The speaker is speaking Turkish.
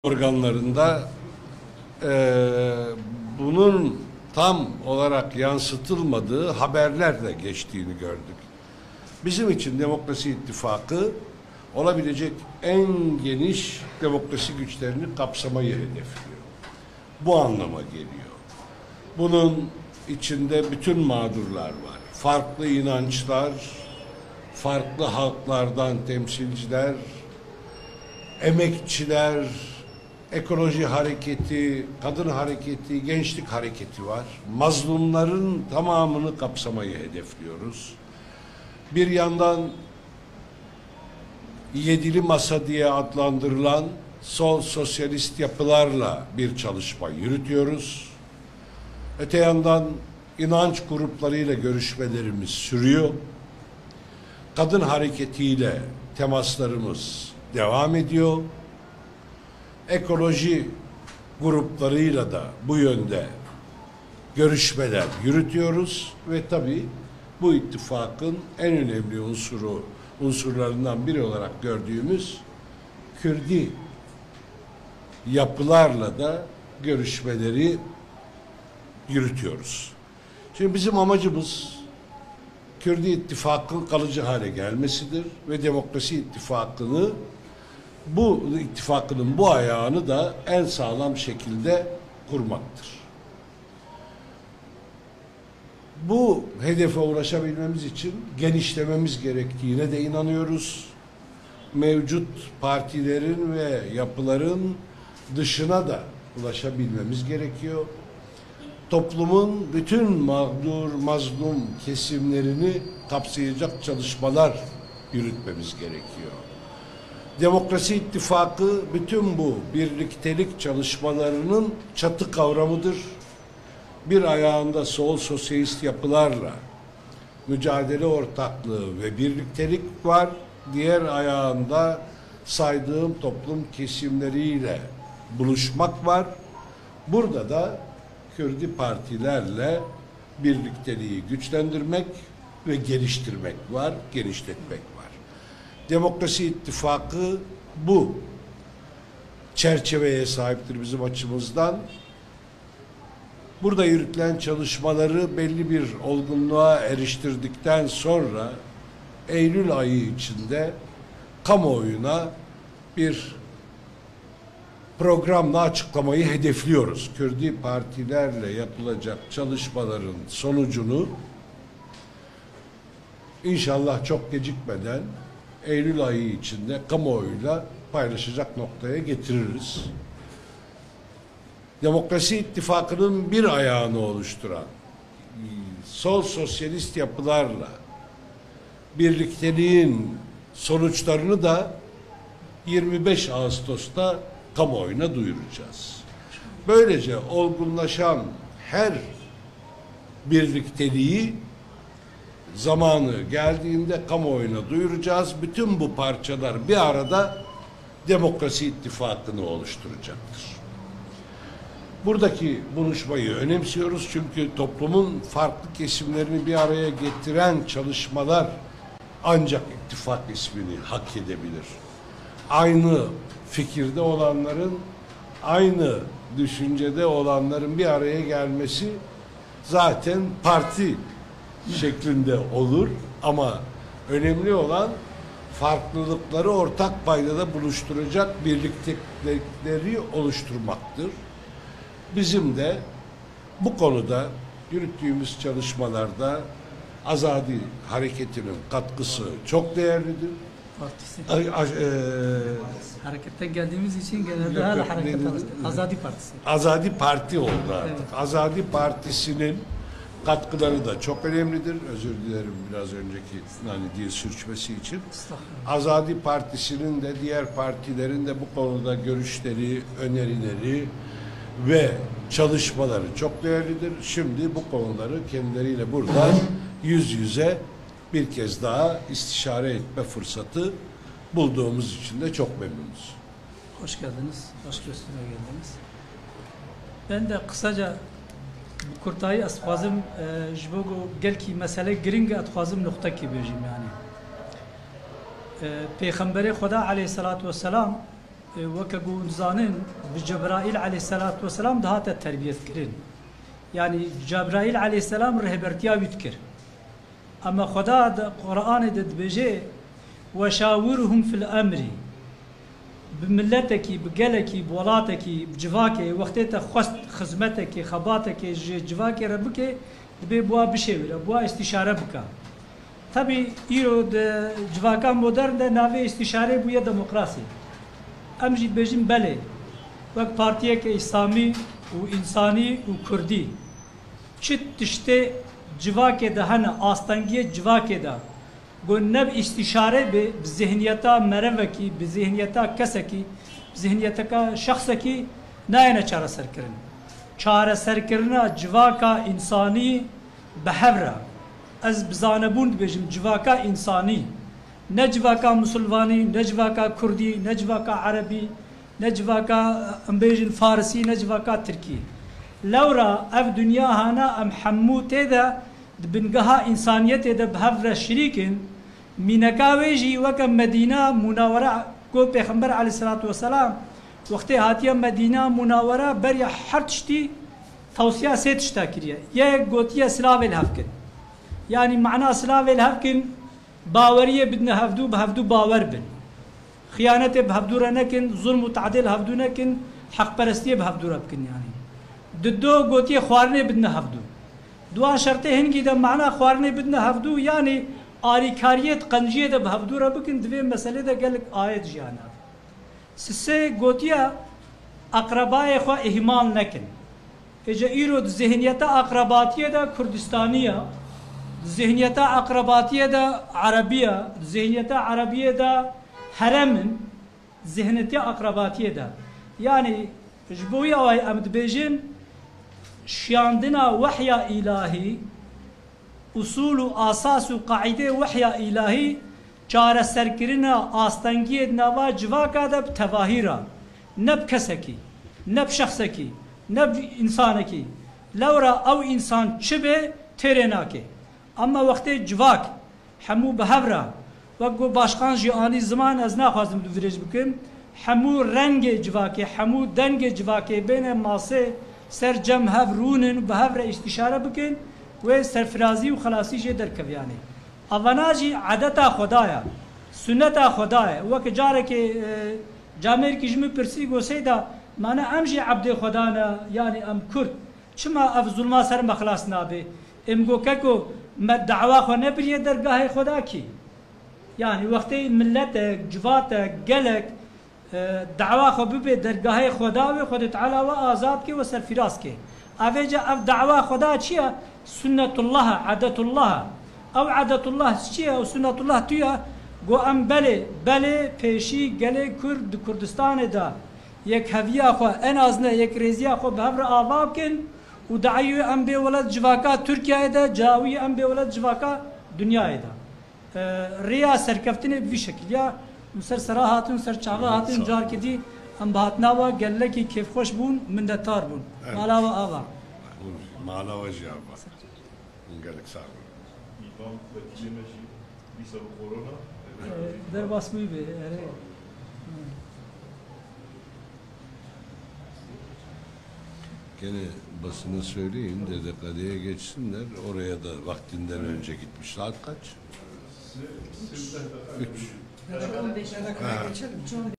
organlarında bunun tam olarak yansıtılmadığı haberlerle geçtiğini gördük. Bizim için Demokrasi İttifakı olabilecek en geniş demokrasi güçlerini kapsamayı hedefliyor. Bu anlama geliyor. Bunun içinde bütün mağdurlar var. Farklı inançlar, farklı halklardan temsilciler, emekçiler, ekoloji hareketi, kadın hareketi, gençlik hareketi var. Mazlumların tamamını kapsamayı hedefliyoruz. Bir yandan yedili masa diye adlandırılan sol sosyalist yapılarla bir çalışma yürütüyoruz. Öte yandan inanç gruplarıyla görüşmelerimiz sürüyor. Kadın hareketiyle temaslarımız devam ediyor. Ekoloji gruplarıyla da bu yönde görüşmeler yürütüyoruz ve tabii bu ittifakın en önemli unsurlarından biri olarak gördüğümüz Kürdi yapılarla da görüşmeleri yürütüyoruz. Şimdi bizim amacımız Kürdi ittifakın kalıcı hale gelmesidir ve Demokrasi İttifakı'nı bu ittifakının bu ayağını da en sağlam şekilde kurmaktır. Bu hedefe ulaşabilmemiz için genişlememiz gerektiğine de inanıyoruz. Mevcut partilerin ve yapıların dışına da ulaşabilmemiz gerekiyor. Toplumun bütün mağdur, mazlum kesimlerini kapsayacak çalışmalar yürütmemiz gerekiyor. Demokrasi İttifakı bütün bu birliktelik çalışmalarının çatı kavramıdır. Bir ayağında sol sosyalist yapılarla mücadele ortaklığı ve birliktelik var. Diğer ayağında saydığım toplum kesimleriyle buluşmak var. Burada da Kürdi partilerle birlikteliği güçlendirmek ve geliştirmek var, genişletmek var. Demokrasi İttifakı bu çerçeveye sahiptir bizim açımızdan. Burada yürütülen çalışmaları belli bir olgunluğa eriştirdikten sonra Eylül ayı içinde kamuoyuna bir programla açıklamayı hedefliyoruz. Kürdi partilerle yapılacak çalışmaların sonucunu inşallah çok gecikmeden Eylül ayı içinde kamuoyuyla paylaşacak noktaya getiririz. Demokrasi İttifakı'nın bir ayağını oluşturan sol sosyalist yapılarla birlikteliğin sonuçlarını da 25 Ağustos'ta kamuoyuna duyuracağız. Böylece olgunlaşan her birlikteliği zamanı geldiğinde kamuoyuna duyuracağız. Bütün bu parçalar bir arada Demokrasi İttifakı'nı oluşturacaktır. Buradaki buluşmayı önemsiyoruz çünkü toplumun farklı kesimlerini bir araya getiren çalışmalar ancak ittifak ismini hak edebilir. Aynı fikirde olanların, aynı düşüncede olanların bir araya gelmesi zaten parti şeklinde olur ama önemli olan farklılıkları ortak paydada buluşturacak birliktelikleri oluşturmaktır. Bizim de bu konuda yürüttüğümüz çalışmalarda Azadi Hareketi'nin katkısı çok değerlidir. Hareketten geldiğimiz için genelde hala hareket Azadi Partisi. Azadi Parti oldu artık. Evet. Azadi Partisi'nin katkıları da çok önemlidir. Özür dilerim biraz önceki dil sürçmesi için. Azadi Partisi'nin de diğer partilerin de bu konuda görüşleri, önerileri ve çalışmaları çok değerlidir. Şimdi bu konuları kendileriyle burada yüz yüze bir kez daha istişare etme fırsatı bulduğumuz için de çok memnunuz. Hoş geldiniz. Hoş gösterime geldiniz. Ben de kısaca bu kurtayı asfazım jbogo gelki mesele giringe atfazım nokta ki bejim yani. Peygamberi Xuda aleyhissalatu vesselam وەکە گوزانن bi Cebrail aleyhissalatu vesselam da hate terbiyet kirin. Yani Cebrail aleyhisselam rehbertiya wî dikir. Ama Xweda di Qur'anê de dibêje weşawirhum fil emri. Bi milletekî, bi gelekî, bi welatekî, bi civakê wextê te xwest xizmetekê, xebatekê ji civakê re bike dibê buwa bişêwire, buwa istîşare bike. Tabii îro di civaka modern de navê istîşarê bûye demokrasî. Em jî dibêjin belê. Wek partiyeke İslamî û însanî û Kurdî. Çi tiştê civakê de hene astengiyê civakê de got ne bi istîşare bi zihniyeta merevekî, bi zihniyeta kesekî, bi zihniyeteka şexsekî nayene çareserkirin. Çareserkirina civaka însanî bi hev re. Ez bi zanebûn dibêjim civaka însanî. Ne civaka Musulmanî, ne civaka Kurdî, ne civaka Erebî, ne civaka em bêjin Farsî, ne civaka Tirkî. Lewra ev dünya hana em hemû tê de di bingeha însaniyetê de bi hev re şirîkin, mîneka wê jî weke Medîna munawera got Pêxember aleyhissalatu vesselam wextê hatiye Medîna munawera beriya her tiştî tewsiya sê tişta kiriye. Yek gotiye silavê li hev kin. Yani ma'na silavê li hev kin باورiyê bidine hevdû bi hevdû bawer bin. Xıyanetê bi hevdû re nekin, zulm û te'dîl hevdû nekin, heqperestiyê bi hevdû re bikin yani. Di do gotiye xwarinê bidine hevdû. Duan şertê hingî de ma'na xwarinê bidine hevdû yani alîkariyê qenciyê de bi hevdû re bikin divê meselê de gelek ayet jiyane. Sisê gotiye aqrebayê xwe ihmal nekin. Ece îro di zihniyeta aqrebatiyê de Kurdistanî zihniyeta akrabatiye de Arabiye, zihniyeta Arabiye de heremin, zihniyeta akrabatiye de. Yani jboya ay em dibêjin şiyandina vehya ilahi, usul û asas û qaîdê vehya ilahi çareserkirina astengiyê nava civaka de bi tevahîra. Ne bi kesekî, ne bi şexsekî, ne bi însanekî. Lewra ew însan çi be têrê nake. Ama wextê civak hemû bi hev re wek got başkan jî anî ziman ez naxwazim dirêj bikim hemû rengê civakê hemû dengê civakê bêne masê ser cem hev rûnin bi hev re îstîşare bikin wê serfirazî û xelasî jê derkeviyanê. Avana jî edeta Xwedaya, sünneta Xwedaya. Wek carekê camerkî ji min pirsî gosê da mane em jî ebdê Xweda ne yani em Kurd. Çima ev zulma ser me xelas nabe? Em gokeko me dava xwe nebiriye dergahê Xweda kî? Yani wextê milletek, civatek, gelek dava xwe bibe dergahê Xweda wê Xwedê Teala we azad ke ve serfiraz ke. Avê ce ev dava Xweda çi ye? Sünnetullah, adetullah. Ew adetullah çi ye? Ew sünnetullah tu ye? Go em belê, belê pêşî gelê Kurd di Kurdistanê de yek heviya xwe en az ne yek rêziya xwe bi hev re ava bikin û daîyê em bê welat civaka Tirkiyeyê de cawî em bê welat civaka dünyayê de. Rêya serkeftinê bi vî şekilya ser sera hatin ser çava hatin carkê dî em bi hatinawa gelekî kêfxweş bûn minnetar bûn. Mala we ava. Mala we jî ava. Gelek sağ olun. İmam vekilime jî dîsa bi korona Derbas bûyî bê. Gene basına söyleyin Dedekale'ye geçsinler. Oraya da vaktinden önce gitmiş. Saat kaç? 3. Dedekale'ye geçelim.